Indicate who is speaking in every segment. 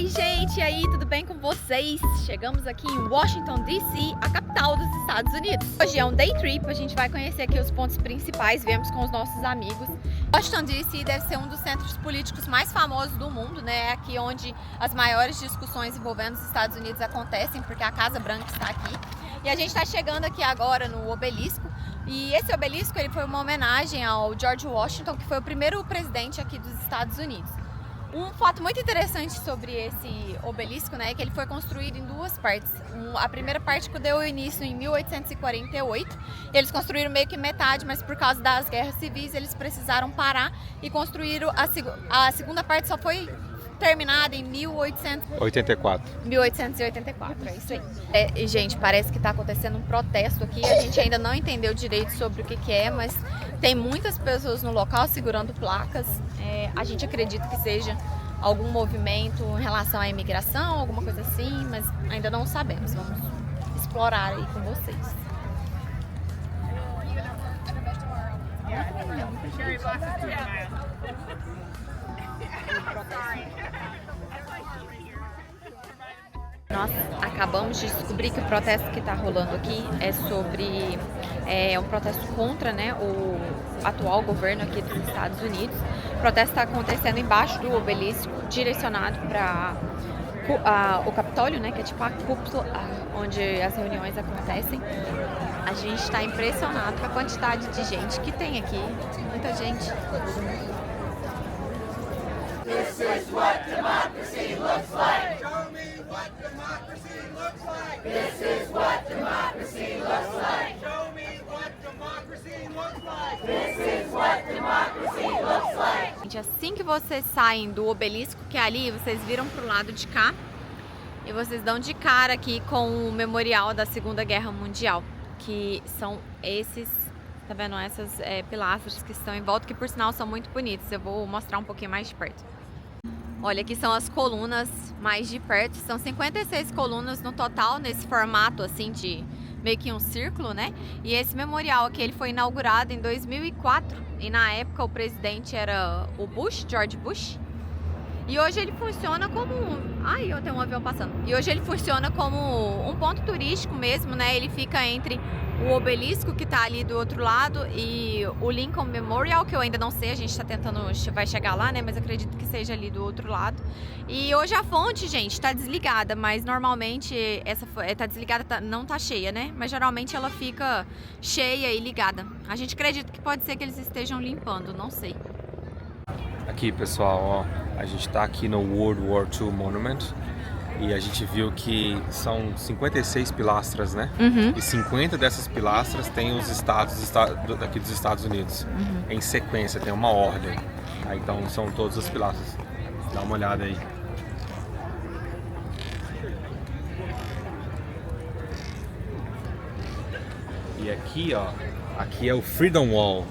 Speaker 1: Oi gente, e aí, tudo bem com vocês? Chegamos aqui em Washington DC, a capital dos Estados Unidos. Hoje é um day trip, a gente vai conhecer aqui os pontos principais, viemos com os nossos amigos. Washington DC deve ser um dos centros políticos mais famosos do mundo, né? É aqui onde as maiores discussões envolvendo os Estados Unidos acontecem, porque a Casa Branca está aqui. E a gente está chegando aqui agora no obelisco. E esse obelisco ele foi uma homenagem ao George Washington, que foi o primeiro presidente aqui dos Estados Unidos. Um fato muito interessante sobre esse obelisco, né, é que ele foi construído em duas partes. A primeira parte que deu início em 1848. Eles construíram meio que metade, mas por causa das guerras civis eles precisaram parar e construíram a segunda parte só foi terminada em 1884, é isso aí. E, gente, parece que está acontecendo um protesto aqui, a gente ainda não entendeu direito sobre o que é, mas tem muitas pessoas no local segurando placas. A gente acredita que seja algum movimento em relação à imigração, alguma coisa assim, mas ainda não sabemos. Vamos explorar aí com vocês. Nós acabamos de descobrir que o protesto que está rolando aqui é sobre um protesto contra, né, o atual governo aqui dos Estados Unidos. O protesto está acontecendo embaixo do obelisco, direcionado para o Capitólio, né, que é tipo a cúpula onde as reuniões acontecem. A gente está impressionado com a quantidade de gente que tem aqui, muita gente.
Speaker 2: This is what democracy looks like. Show me what democracy looks like. This is what democracy looks like. Show me what democracy looks like. This is what democracy looks like.
Speaker 1: Gente, assim que vocês saem do obelisco, que é ali, vocês viram pro lado de cá e vocês dão de cara aqui com o memorial da Segunda Guerra Mundial, que são esses, tá vendo? Essas pilastras que estão em volta, que por sinal são muito bonitos. Eu vou mostrar um pouquinho mais de perto. Olha, aqui são as colunas mais de perto. São 56 colunas no total, nesse formato assim de meio que um círculo, né? E esse memorial aqui, ele foi inaugurado em 2004. E na época o presidente era o Bush, George Bush. E hoje ele funciona como... Ai, eu tenho um avião passando. E hoje ele funciona como um ponto turístico mesmo, né? Ele fica entre o obelisco que tá ali do outro lado e o Lincoln Memorial, que eu ainda não sei, a gente tá tentando, vai chegar lá, né? Mas acredito que seja ali do outro lado. E hoje a fonte, gente, tá desligada, mas normalmente essa tá desligada, não tá cheia, né? Mas geralmente ela fica cheia e ligada. A gente acredita que pode ser que eles estejam limpando, não sei.
Speaker 3: Aqui, pessoal, ó, a gente tá aqui no World War II Monument e a gente viu que são 56 pilastras, né?
Speaker 1: Uhum.
Speaker 3: E 50 dessas pilastras tem os estados daqui dos Estados Unidos.
Speaker 1: Uhum.
Speaker 3: Em sequência, tem uma ordem. Aí, então são todas as pilastras. Dá uma olhada aí. E aqui, ó, aqui é o Freedom Wall,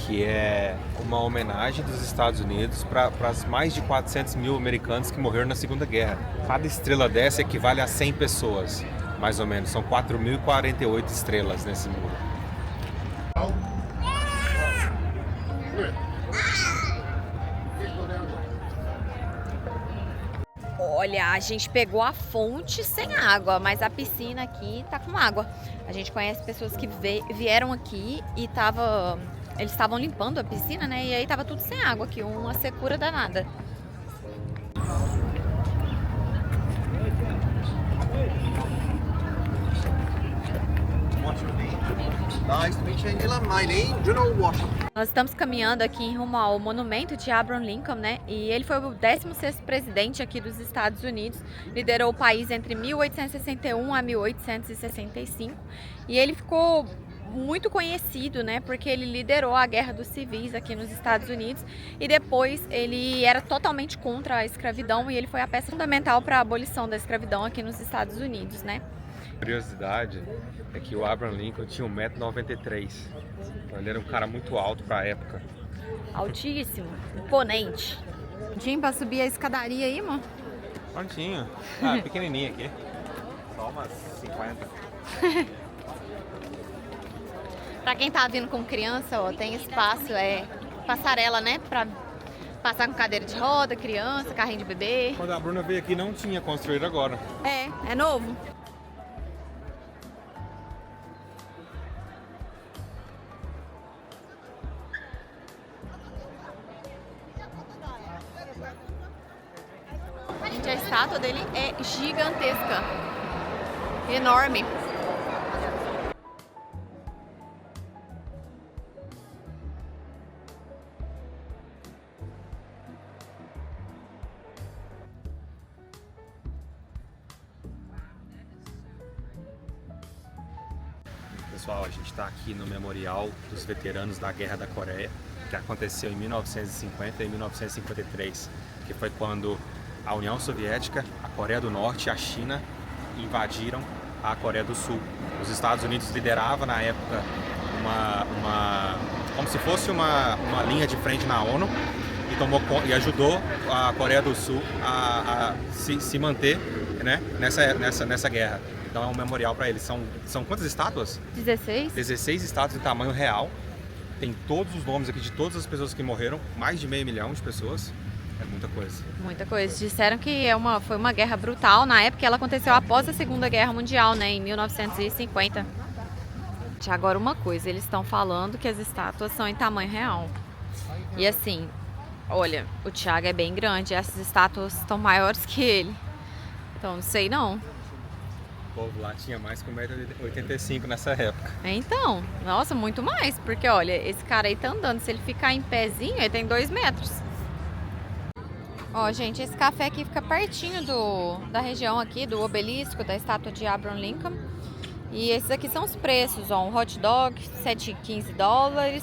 Speaker 3: que é uma homenagem dos Estados Unidos para as mais de 400 mil americanos que morreram na Segunda Guerra. Cada estrela dessa equivale a 100 pessoas, mais ou menos. São 4.048 estrelas nesse muro.
Speaker 1: Olha, a gente pegou a fonte sem água, mas a piscina aqui tá com água. A gente conhece pessoas que vieram aqui e eles estavam limpando a piscina, né? E aí tava tudo sem água aqui, uma secura danada.
Speaker 4: Nice to meet you, Angela. My name, Juno Washington.
Speaker 1: Nós estamos caminhando aqui em rumo ao monumento de Abraham Lincoln, né? E ele foi o 16º presidente aqui dos Estados Unidos. Liderou o país entre 1861 a 1865. E ele ficou muito conhecido, né? Porque ele liderou a Guerra dos Civis aqui nos Estados Unidos. E depois ele era totalmente contra a escravidão e ele foi a peça fundamental para a abolição da escravidão aqui nos Estados Unidos, né?
Speaker 3: Curiosidade é que o Abraham Lincoln tinha 1,93 m. Ele era um cara muito alto para a época.
Speaker 1: Altíssimo, imponente. Tinha pra subir a escadaria aí, mano?
Speaker 3: Prontinho. Pequenininho aqui. Só umas 50.
Speaker 1: Pra quem tá vindo com criança, ó, tem espaço, passarela, né? Passar com cadeira de roda, criança, carrinho de bebê.
Speaker 3: Quando a Bruna veio aqui não tinha construído agora.
Speaker 1: É novo. Gente, a estátua dele é gigantesca. Enorme.
Speaker 3: Pessoal, a gente está aqui no Memorial dos Veteranos da Guerra da Coreia, que aconteceu em 1950 e 1953, que foi quando a União Soviética, a Coreia do Norte e a China invadiram a Coreia do Sul. Os Estados Unidos lideravam na época como se fosse uma linha de frente na ONU e ajudou a Coreia do Sul a se manter, né, nessa guerra. Então é um memorial para eles. São quantas estátuas?
Speaker 1: 16.
Speaker 3: 16 estátuas de tamanho real. Tem todos os nomes aqui de todas as pessoas que morreram, mais de 500 mil de pessoas. É muita coisa.
Speaker 1: Muita coisa. Disseram que foi uma guerra brutal. Na época ela aconteceu após a Segunda Guerra Mundial, né, em 1950. Agora uma coisa, eles estão falando que as estátuas são em tamanho real. E assim, olha, o Thiago é bem grande, essas estátuas estão maiores que ele. Então não sei não.
Speaker 3: O povo lá tinha mais que 1,85 m nessa época.
Speaker 1: Então, nossa, muito mais. Porque olha, esse cara aí tá andando, se ele ficar em pezinho, ele tem 2 metros. Ó, gente, esse café aqui fica pertinho da região aqui, do obelisco, da estátua de Abraham Lincoln. E esses aqui são os preços, ó, um hot dog, $7,15.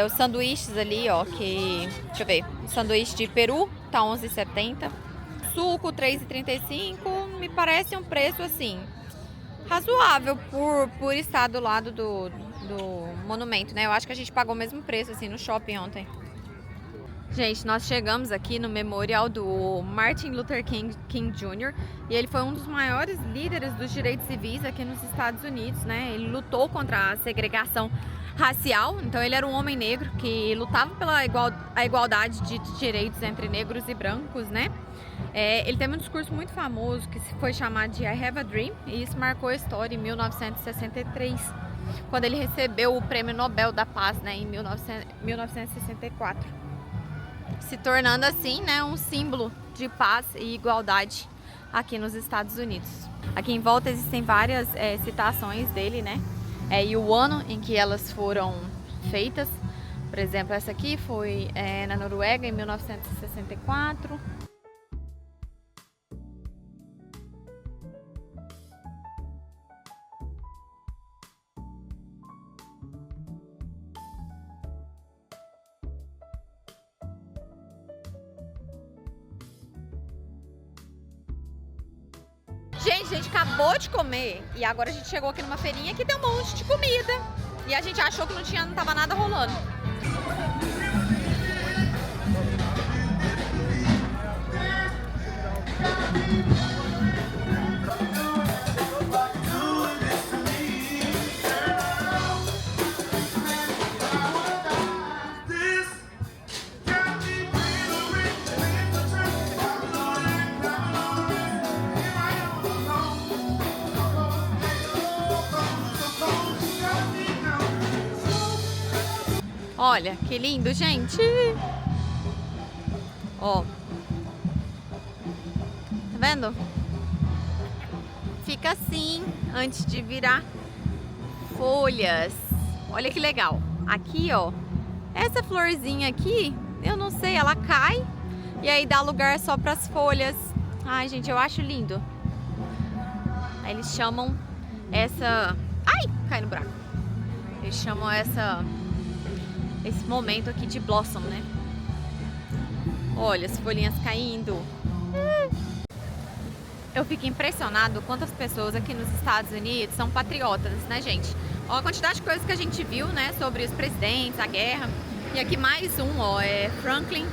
Speaker 1: Os sanduíches ali, ó, deixa eu ver, o sanduíche de peru tá $11,70. Suco, $3,35. Me parece um preço, assim, razoável por estar do lado do monumento, né? Eu acho que a gente pagou o mesmo preço, assim, no shopping ontem. Gente, nós chegamos aqui no memorial do Martin Luther King Jr. E ele foi um dos maiores líderes dos direitos civis aqui nos Estados Unidos, né? Ele lutou contra a segregação racial, então ele era um homem negro que lutava pela igualdade de direitos entre negros e brancos, né? Ele teve um discurso muito famoso que foi chamado de I Have a Dream, e isso marcou a história em 1963, quando ele recebeu o Prêmio Nobel da Paz, né, em 1964. Se tornando assim, né, um símbolo de paz e igualdade aqui nos Estados Unidos. Aqui em volta existem várias citações dele, né? E o ano em que elas foram feitas. Por exemplo, essa aqui foi na Noruega em 1964. Gente, a gente acabou de comer e agora a gente chegou aqui numa feirinha que tem um monte de comida. E a gente achou que não tava nada rolando. Olha, que lindo, gente! Ó. Tá vendo? Fica assim, antes de virar folhas. Olha que legal. Aqui, ó. Essa florzinha aqui, eu não sei, ela cai e aí dá lugar só pras folhas. Ai, gente, eu acho lindo. Aí eles chamam essa... Ai, cai no buraco. Eles chamam esse momento aqui de blossom, né? Olha as folhinhas caindo. Eu fico impressionado quantas pessoas aqui nos Estados Unidos são patriotas, né, gente? Ó, a quantidade de coisas que a gente viu, né, sobre os presidentes, a guerra. E aqui mais um, ó, é Franklin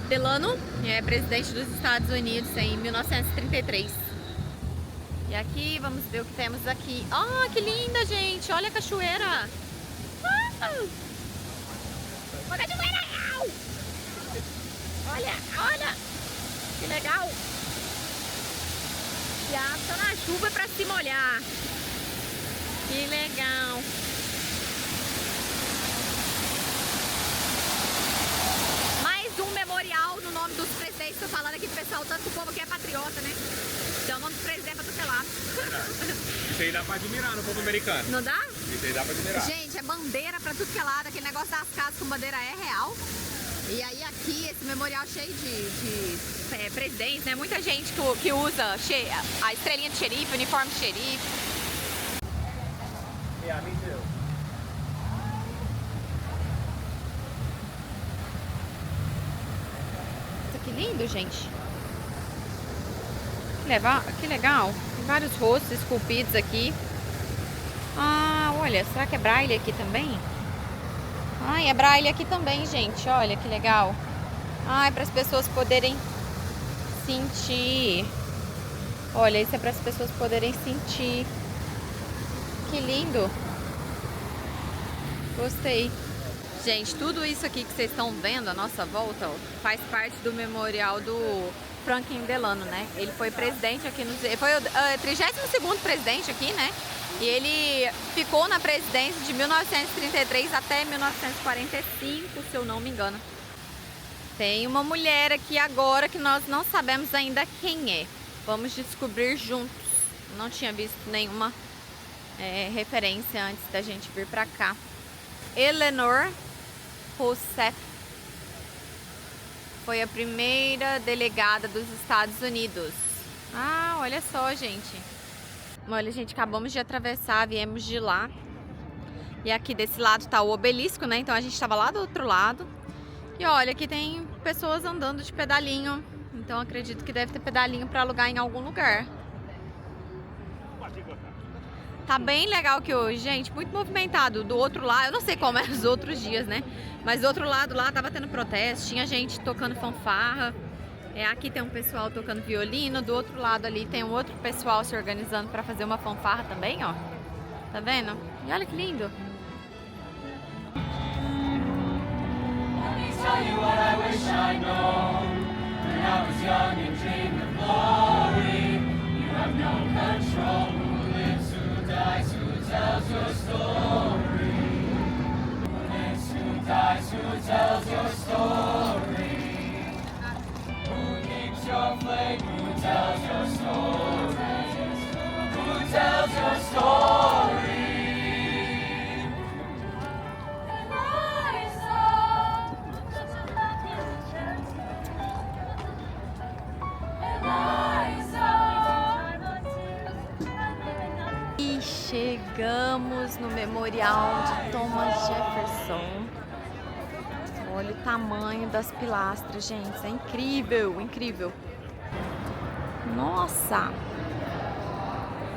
Speaker 1: Delano, presidente dos Estados Unidos em 1933. E aqui, vamos ver o que temos aqui. Ah, que linda, gente! Olha a cachoeira! Uma cachoeira! Olha, olha. Que legal. E a tá na chuva pra se molhar. Que legal. Mais um memorial no nome dos presidentes. Tô falando aqui pro pessoal, tanto que o povo aqui é patriota, né? Então o nome do presidente pra tudo que é lado.
Speaker 3: Isso aí dá pra admirar no povo americano.
Speaker 1: Não dá?
Speaker 3: Isso aí dá pra admirar.
Speaker 1: Gente, é bandeira pra tudo que é lado. Aquele negócio das casas com bandeira é real. E aí aqui, esse memorial cheio de presidentes, né? Muita gente que usa a estrelinha de xerife, uniforme de xerife.
Speaker 3: Yeah, me too.
Speaker 1: Isso que lindo, gente. Que legal. Tem vários rostos esculpidos aqui. Ah, olha, será que é braille aqui também? Ai, é braille aqui também, gente. Olha que legal. Ai, para as pessoas poderem sentir. Olha, isso é para as pessoas poderem sentir. Que lindo. Gostei. Gente, tudo isso aqui que vocês estão vendo à nossa volta, ó, faz parte do memorial do Franklin Delano, né? Ele foi presidente aqui no... Foi o 32º presidente aqui, né? E ele ficou na presidência de 1933 até 1945, se eu não me engano. Tem uma mulher aqui agora que nós não sabemos ainda quem é. Vamos descobrir juntos. Não tinha visto nenhuma referência antes da gente vir pra cá. Eleanor Roosevelt foi a primeira delegada dos Estados Unidos. Ah, olha só, gente. Olha, gente, acabamos de atravessar, viemos de lá. E aqui desse lado tá o obelisco, né? Então a gente tava lá do outro lado. E olha, aqui tem pessoas andando de pedalinho. Então acredito que deve ter pedalinho para alugar em algum lugar. Tá bem legal aqui hoje, gente. Muito movimentado. Do outro lado, eu não sei como eram os outros dias, né? Mas do outro lado lá tava tendo protesto. Tinha gente tocando fanfarra. Aqui tem um pessoal tocando violino. Do outro lado ali tem um outro pessoal se organizando para fazer uma fanfarra também, ó. Tá vendo? E olha que lindo.
Speaker 2: Tell you what I wish I'd known when I was young and dreamed of glory. You have no control. Who lives, who dies, who tells your story? Who lives, who dies, who tells your story? Who keeps your flame? Who tells your story? Who tells your story?
Speaker 1: E chegamos no memorial de Thomas Jefferson. Olha o tamanho das pilastras, gente. É incrível, incrível. Nossa!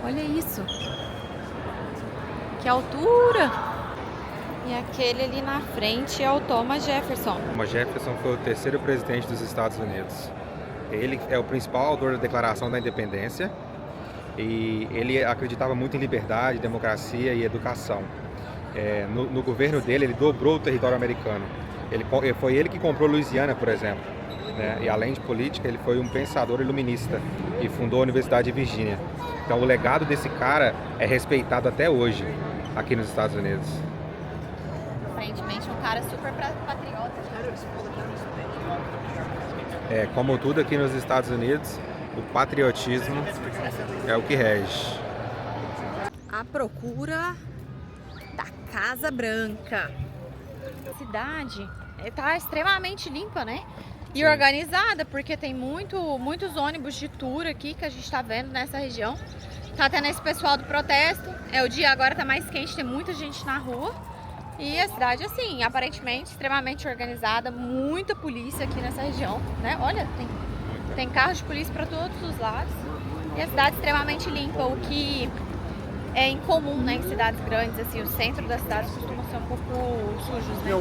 Speaker 1: Olha isso. Que altura! E aquele ali na frente é o Thomas Jefferson.
Speaker 3: Thomas Jefferson foi o terceiro presidente dos Estados Unidos. Ele é o principal autor da Declaração da Independência e ele acreditava muito em liberdade, democracia e educação. No governo dele, ele dobrou o território americano. Foi ele que comprou Louisiana, por exemplo. Né? E além de política, ele foi um pensador iluminista e fundou a Universidade de Virgínia. Então o legado desse cara é respeitado até hoje aqui nos Estados Unidos.
Speaker 1: Aparentemente um cara super patriota.
Speaker 3: Como tudo aqui nos Estados Unidos, o patriotismo é o que rege.
Speaker 1: À procura da Casa Branca. A cidade está extremamente limpa, né? E
Speaker 3: Sim.
Speaker 1: Organizada, porque tem muitos ônibus de tour aqui que a gente está vendo nessa região. Tá tendo esse pessoal do protesto. O dia agora tá mais quente, tem muita gente na rua. E a cidade, assim, aparentemente extremamente organizada, muita polícia aqui nessa região, né? Olha, tem carros de polícia para todos os lados. E a cidade extremamente limpa, o que é incomum, né, em cidades grandes, assim, o centro das cidades costuma ser um pouco sujos, né?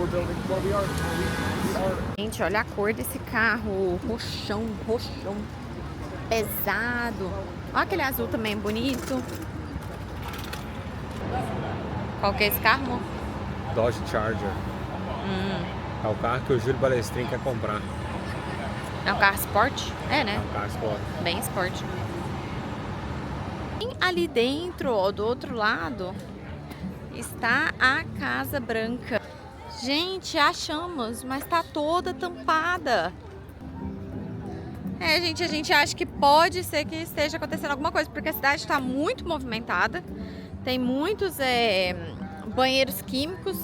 Speaker 1: Gente, olha a cor desse carro, roxão, pesado. Olha aquele azul também, bonito. Qual que é esse carro, amor?
Speaker 3: Dodge Charger. É o carro que o Júlio Balestrin quer comprar.
Speaker 1: É um carro esporte? É, né?
Speaker 3: É um carro esporte.
Speaker 1: Bem esporte. E ali dentro, ó, do outro lado, está a Casa Branca. Gente, achamos, mas tá toda tampada. É, gente, a gente acha que pode ser que esteja acontecendo alguma coisa, porque a cidade está muito movimentada. Tem muitos banheiros químicos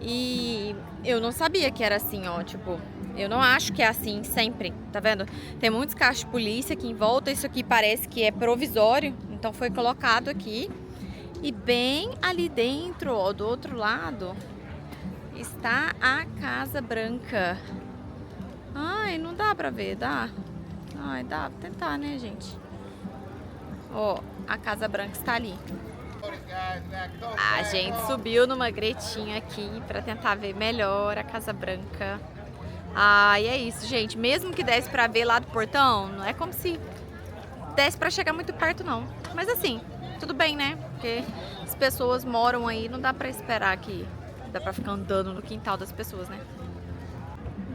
Speaker 1: e eu não sabia que era assim, ó, tipo, eu não acho que é assim sempre, tá vendo? Tem muitos carros de polícia aqui em volta, isso aqui parece que é provisório, então foi colocado aqui. E bem ali dentro, ó, do outro lado, está a Casa Branca. Ai, não dá pra ver, dá? Ai, dá pra tentar, né, gente? Ó, a Casa Branca está ali. A gente subiu numa gretinha aqui pra tentar ver melhor a Casa Branca. Ai, é isso, gente. Mesmo que desse pra ver lá do portão, não é como se desse pra chegar muito perto, não. Mas assim, tudo bem, né? Porque as pessoas moram aí, não dá pra esperar que dá pra ficar andando no quintal das pessoas, né?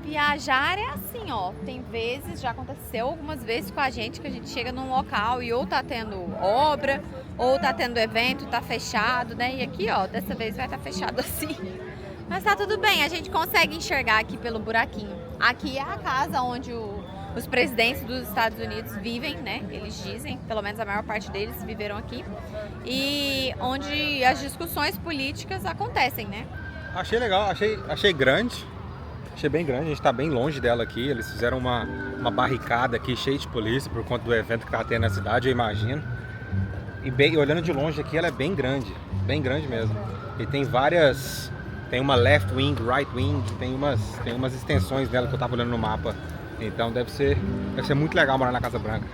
Speaker 1: Viajar é assim, ó, tem vezes, já aconteceu algumas vezes com a gente, que a gente chega num local e ou tá tendo obra, ou tá tendo evento, tá fechado, né? E aqui, ó, dessa vez vai estar fechado assim. Mas tá tudo bem, a gente consegue enxergar aqui pelo buraquinho. Aqui é a casa onde os presidentes dos Estados Unidos vivem, né? Eles dizem, pelo menos a maior parte deles viveram aqui. E onde as discussões políticas acontecem, né?
Speaker 3: Achei legal, achei grande. Achei bem grande, a gente tá bem longe dela aqui. Eles fizeram uma barricada aqui cheia de polícia por conta do evento que tá tendo na cidade, eu imagino. E olhando de longe aqui, ela é bem grande mesmo. E tem várias, tem uma left wing, right wing, tem umas extensões dela que eu tava olhando no mapa. Então deve ser muito legal morar na Casa Branca.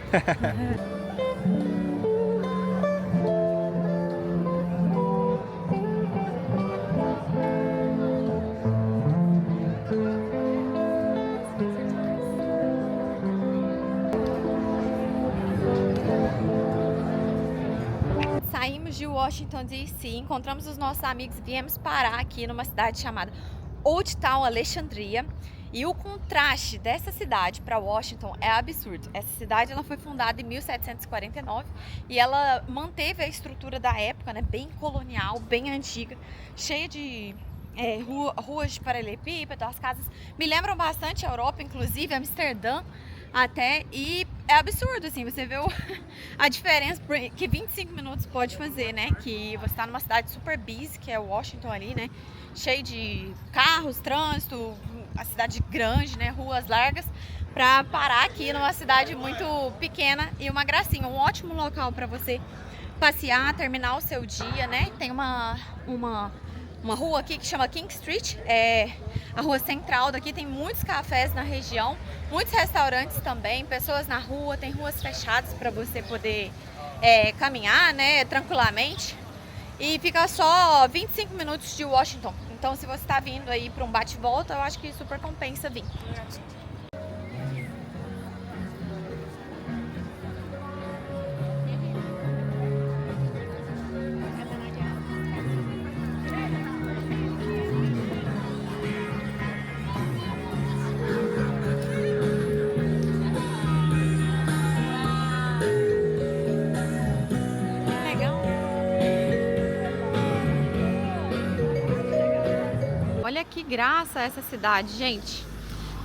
Speaker 1: Saímos de Washington DC, encontramos os nossos amigos e viemos parar aqui numa cidade chamada Old Town Alexandria. E o contraste dessa cidade para Washington é absurdo. Essa cidade ela foi fundada em 1749 e ela manteve a estrutura da época, né, bem colonial, bem antiga, cheia de ruas de paralelepípedo, as casas me lembram bastante a Europa, inclusive Amsterdã até, e é absurdo, assim, você vê a diferença que 25 minutos pode fazer, né, que você está numa cidade super busy, que é Washington ali, né, cheio de carros, trânsito, a cidade grande, né, ruas largas, para parar aqui numa cidade muito pequena e uma gracinha, um ótimo local para você passear, terminar o seu dia, né, tem uma rua aqui que chama King Street, é a rua central daqui, tem muitos cafés na região, muitos restaurantes também, pessoas na rua, tem ruas fechadas para você poder caminhar, né, tranquilamente. E fica só 25 minutos de Washington, então se você está vindo aí para um bate-volta, eu acho que super compensa vir. Olha que graça essa cidade, gente.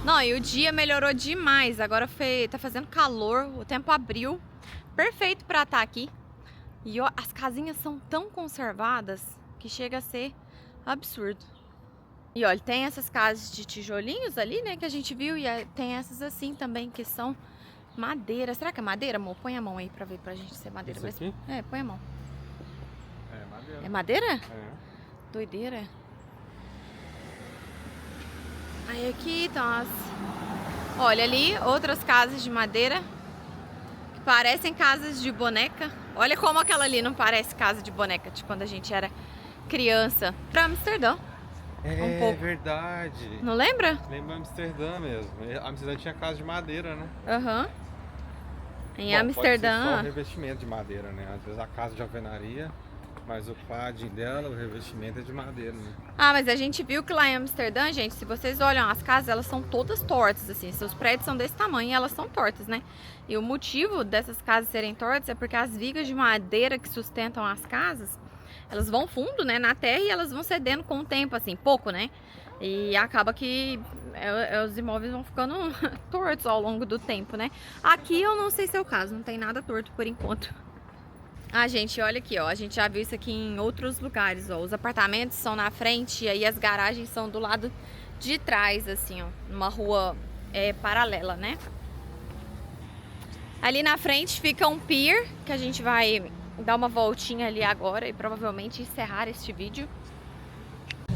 Speaker 1: Não, e o dia melhorou demais. Agora tá fazendo calor, o tempo abriu. Perfeito pra estar aqui. E ó, as casinhas são tão conservadas que chega a ser absurdo. E olha, tem essas casas de tijolinhos ali, né, que a gente viu. E tem essas assim também, que são madeira. Será que é madeira, amor? Põe a mão aí pra ver, pra gente ser madeira.
Speaker 3: Isso aqui?
Speaker 1: É, põe a mão.
Speaker 3: É madeira.
Speaker 1: É madeira?
Speaker 3: É.
Speaker 1: Doideira. Aí aqui estão as... Olha ali, outras casas de madeira que parecem casas de boneca. Olha como aquela ali não parece casa de boneca de quando a gente era criança. Pra Amsterdã. Um pouco.
Speaker 3: Verdade.
Speaker 1: Não lembra?
Speaker 3: Lembra Amsterdã mesmo. Amsterdã tinha casa de madeira, né?
Speaker 1: Aham. Em
Speaker 3: Bom,
Speaker 1: Amsterdã.
Speaker 3: pode ser só revestimento de madeira, né? Às vezes a casa de alvenaria Mas o padding dela, o revestimento é de madeira, né?
Speaker 1: Ah, mas a gente viu que lá em Amsterdã, gente, se vocês olham as casas, elas são todas tortas, assim. Seus prédios são desse tamanho e elas são tortas, né? E o motivo dessas casas serem tortas é porque as vigas de madeira que sustentam as casas, elas vão fundo, né, na terra e elas vão cedendo com o tempo, assim, pouco, né? E acaba que os imóveis vão ficando tortos ao longo do tempo, né? Aqui eu não sei se é o caso, não tem nada torto por enquanto. Ah, gente, olha aqui, ó, a gente já viu isso aqui em outros lugares, ó. Os apartamentos são na frente e aí as garagens são do lado de trás, assim, ó, numa rua paralela, né? Ali na frente fica um pier, que a gente vai dar uma voltinha ali agora e provavelmente encerrar este vídeo.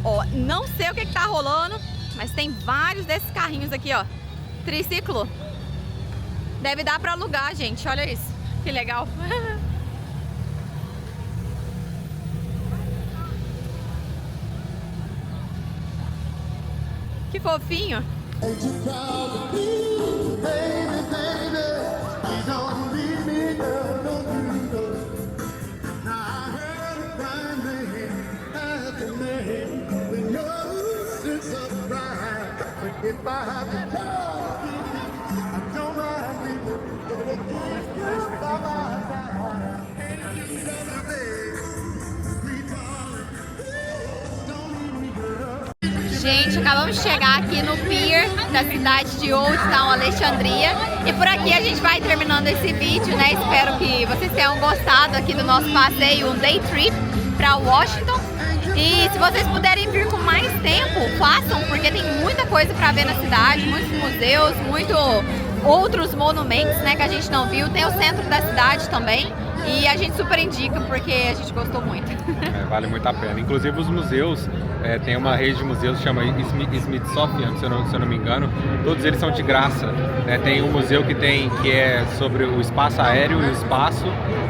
Speaker 1: Ó, não sei o que tá rolando, mas tem vários desses carrinhos aqui, ó. Triciclo. Deve dar pra alugar, gente, olha isso. Que legal. Que fofinho. Gente, acabamos de chegar aqui no pier da cidade de Old Town, Alexandria. E por aqui a gente vai terminando esse vídeo, né? Espero que vocês tenham gostado aqui do nosso passeio, um day trip para Washington. E se vocês puderem vir com mais tempo, façam, porque tem muita coisa para ver na cidade, muitos museus, outros monumentos, né, que a gente não viu. Tem o centro da cidade também. E a gente super indica porque a gente gostou muito.
Speaker 3: Vale muito a pena. Inclusive os museus, tem uma rede de museus que chama Smithsonian, se eu não me engano. Todos eles são de graça. Tem um museu que é sobre o espaço aéreo e o espaço,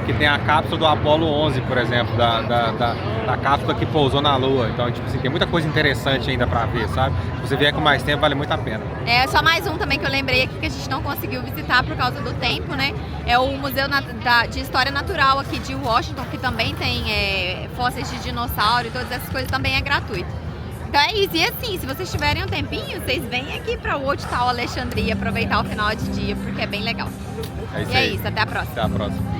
Speaker 3: que tem a cápsula do Apollo 11, por exemplo, da cápsula que pousou na Lua. Então, tipo assim, tem muita coisa interessante ainda pra ver, sabe? Se você vier com mais tempo, vale muito a pena. Só mais um também que eu lembrei aqui que a gente não conseguiu visitar por causa do tempo, né? É o Museu de História Natural aqui de Washington, que também tem fósseis de dinossauro e todas essas coisas, também é gratuito. Então é isso. E assim, se vocês tiverem um tempinho, vocês vêm aqui pra Old Town, Alexandria, aproveitar o final de dia, porque é bem legal. É isso
Speaker 1: e
Speaker 3: aí.
Speaker 1: É isso, até a próxima.
Speaker 3: Até a próxima.